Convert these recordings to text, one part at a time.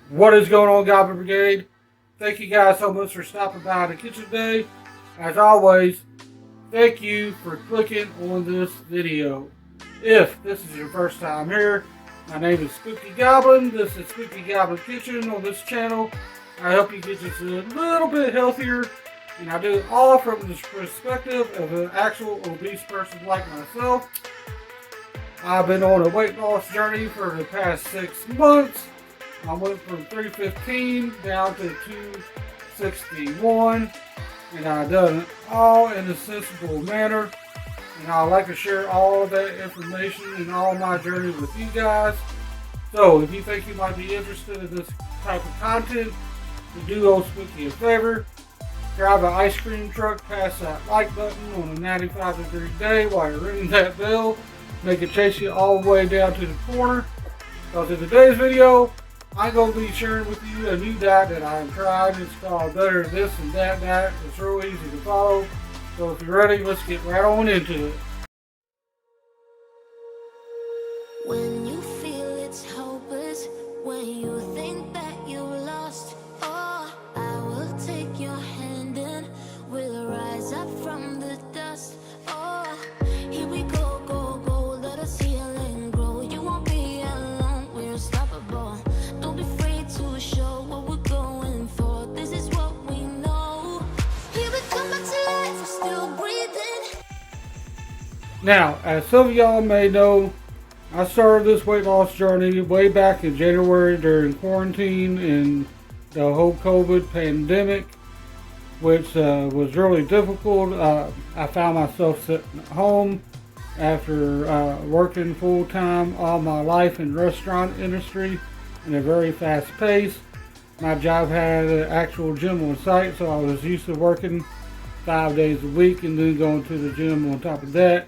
What is going on, Goblin Brigade? Thank you guys so much for stopping by the kitchen today. As always, thank you for clicking on this video. If this is your first time here, my name is Spooky Goblin. This is Spooky Goblin Kitchen. On this channel, I help you get just a little bit healthier, and I do it all from the perspective of an actual obese person like myself. I've been on a weight loss journey for the past 6 months. I went from 315 down to 261, and I've done it all in a sensible manner. And I'd like to share all of that information and all my journey with you guys. So if you think you might be interested in this type of content, do owe Spooky a favor. Drive an ice cream truck past that like button on a 95-degree day while you're ringing that bell. Make it chase you all the way down to the corner. Because in today's video, I'm going to be sharing with you a new diet that I have tried. It's called Better This and That Diet. It's real easy to follow. So if you're ready, let's get right on into it. When you feel it's hopeless, when you think that you've lost, oh, I will take your hand and we'll rise up from the dust. Oh, here we go, go, go, let us heal and grow. You won't be alone, we're unstoppable. Don't be afraid to show what we're going for. This is what we know. Here we come back to life, we're still breathing. Now, as some of y'all may know, I started this weight loss journey way back in January during quarantine and the whole COVID pandemic, which was really difficult. I found myself sitting at home after working full-time all my life in the restaurant industry in a very fast pace. My job had an actual gym on site, so I was used to working 5 days a week and then going to the gym on top of that.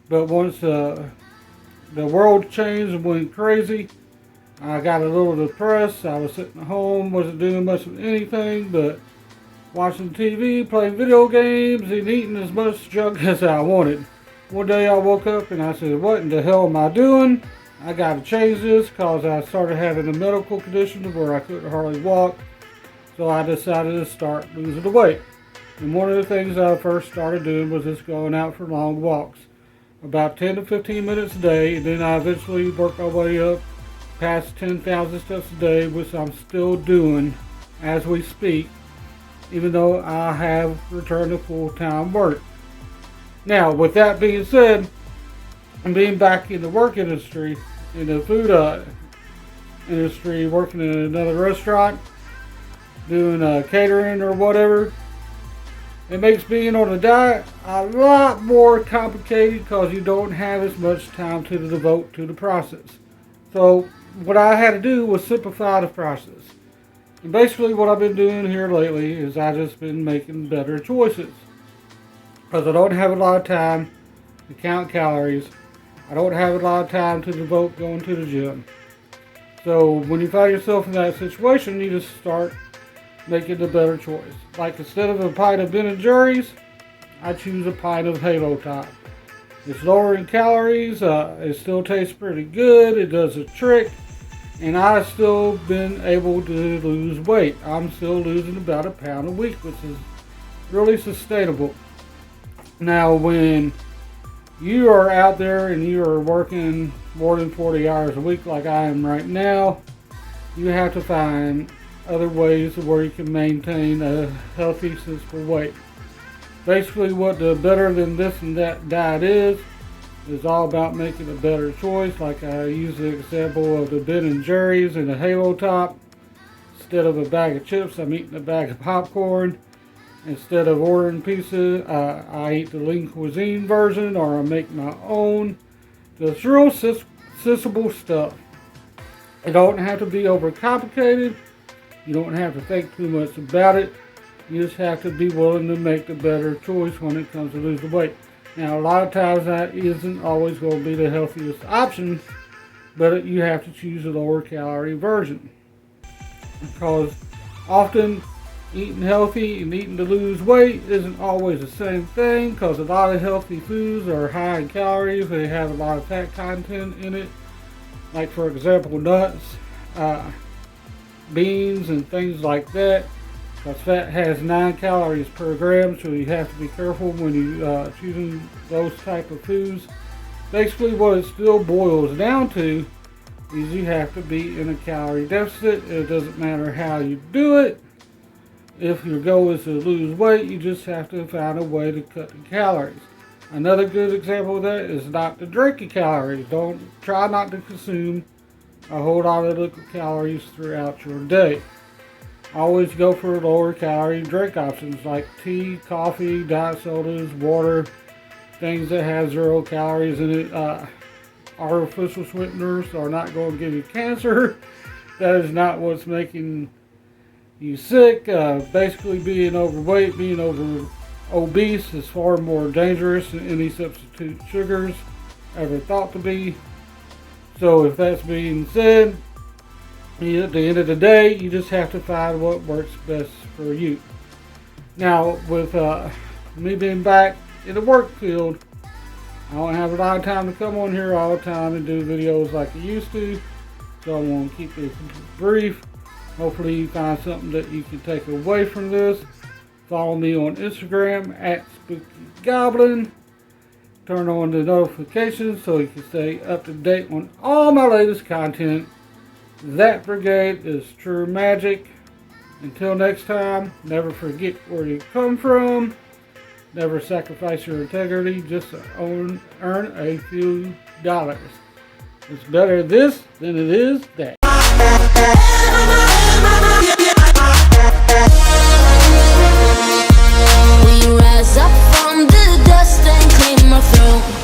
But once the world changed and went crazy, I got a little depressed. I was sitting at home, wasn't doing much of anything but watching TV, playing video games, and eating as much junk as I wanted. One day I woke up and I said, what in the hell am I doing? I got to change this because I started having a medical condition where I couldn't hardly walk. So I decided to start losing the weight. And one of the things I first started doing was just going out for long walks. About 10 to 15 minutes a day, and then I eventually worked my way up past 10,000 steps a day, which I'm still doing as we speak, even though I have returned to full-time work. Now, with that being said, and being back in the work industry, in the food industry, working in another restaurant, doing catering or whatever, it makes being on a diet a lot more complicated because you don't have as much time to devote to the process. So what I had to do was simplify the process. And basically what I've been doing here lately is I just been making better choices. Because I don't have a lot of time to count calories. I don't have a lot of time to devote going to the gym. So when you find yourself in that situation, you just start making the better choice. Like instead of a pint of Ben & Jerry's, I choose a pint of Halo Top. It's lower in calories, it still tastes pretty good, it does a trick, and I've still been able to lose weight. I'm still losing about a pound a week, which is really sustainable. Now when you are out there and you are working more than 40 hours a week like I am right now, you have to find other ways where you can maintain a healthy, sensible weight. Basically what the Better Than This and That diet is all about making a better choice. Like I use the example of the Ben & Jerry's and the Halo Top. Instead of a bag of chips, I'm eating a bag of popcorn. Instead of ordering pizza, I eat the lean cuisine version, or I make my own. Just real sensible stuff. It don't have to be overcomplicated. You don't have to think too much about it. You just have to be willing to make the better choice when it comes to losing weight. Now, a lot of times that isn't always going to be the healthiest option, but you have to choose a lower calorie version. Because often eating healthy and eating to lose weight isn't always the same thing, because a lot of healthy foods are high in calories. They have a lot of fat content in it. Like for example, nuts. beans and things like that. Because fat has 9 calories per gram, so you have to be careful when you choosing those type of foods. Basically, what it still boils down to is you have to be in a calorie deficit. It doesn't matter how you do it. If your goal is to lose weight, you just have to find a way to cut the calories. Another good example of that is not to drink a calorie. Try not to consume a whole lot of liquid calories throughout your day. Always go for lower calorie drink options like tea, coffee, diet sodas, water, things that have 0 calories in it. Artificial sweeteners are not going to give you cancer. That is not what's making you sick. Basically, being overweight, being obese is far more dangerous than any substitute sugars ever thought to be. So if that's being said, at the end of the day, you just have to find what works best for you. Now, with me being back in the work field, I don't have a lot of time to come on here all the time and do videos like I used to. So I'm going to keep this brief. Hopefully you find something that you can take away from this. Follow me on Instagram at SpookyGoblin. Turn on the notifications so you can stay up to date on all my latest content. That brigade is true magic. Until next time, never forget where you come from. Never sacrifice your integrity just to earn a few dollars. It's better this than it is that. We rise up from the dust and claim our throne.